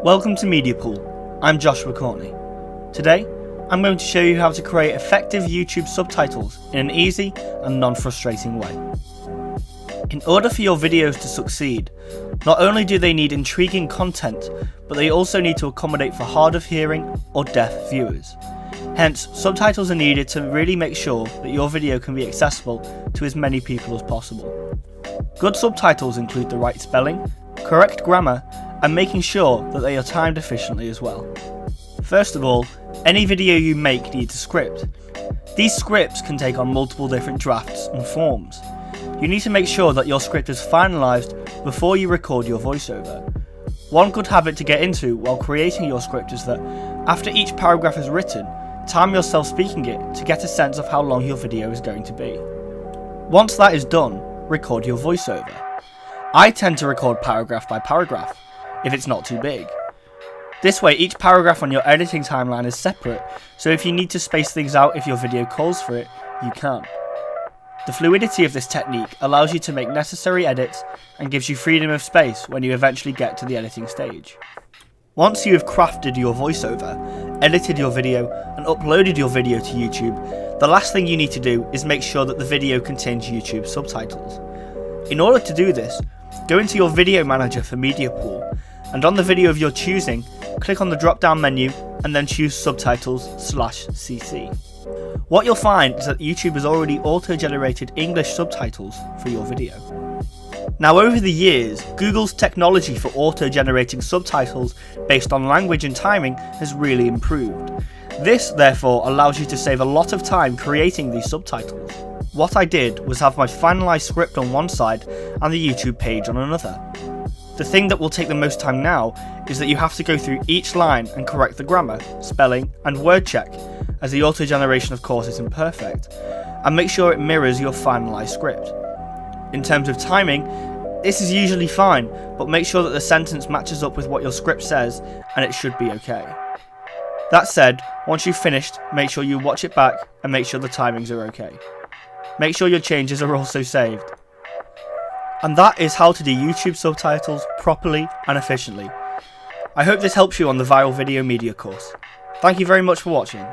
Welcome to Media Pool. I'm Joshua Courtney. Today, I'm going to show you how to create effective YouTube subtitles in an easy and non-frustrating way. In order for your videos to succeed, not only do they need intriguing content, but they also need to accommodate for hard of hearing or deaf viewers. Hence, subtitles are needed to really make sure that your video can be accessible to as many people as possible. Good subtitles include the right spelling, correct grammar, and making sure that they are timed efficiently as well. First of all, any video you make needs a script. These scripts can take on multiple different drafts and forms. You need to make sure that your script is finalised before you record your voiceover. One good habit to get into while creating your script is that after each paragraph is written, time yourself speaking it to get a sense of how long your video is going to be. Once that is done, record your voiceover. I tend to record paragraph by paragraph, if it's not too big. This way each paragraph on your editing timeline is separate, so if you need to space things out if your video calls for it, you can. The fluidity of this technique allows you to make necessary edits and gives you freedom of space when you eventually get to the editing stage. Once you have crafted your voiceover, edited your video and uploaded your video to YouTube, the last thing you need to do is make sure that the video contains YouTube subtitles. In order to do this, go into your video manager for Media Pool, and on the video of your choosing, click on the drop down menu and then choose Subtitles/CC. What you'll find is that YouTube has already auto-generated English subtitles for your video. Now over the years, Google's technology for auto-generating subtitles based on language and timing has really improved. This therefore allows you to save a lot of time creating these subtitles. What I did was have my finalised script on one side and the YouTube page on another. The thing that will take the most time now is that you have to go through each line and correct the grammar, spelling and word check, as the auto-generation of course is imperfect, and make sure it mirrors your finalised script. In terms of timing, this is usually fine, but make sure that the sentence matches up with what your script says and it should be okay. That said, once you've finished, make sure you watch it back and make sure the timings are okay. Make sure your changes are also saved. And that is how to do YouTube subtitles properly and efficiently. I hope this helps you on the Viral Video Media course. Thank you very much for watching.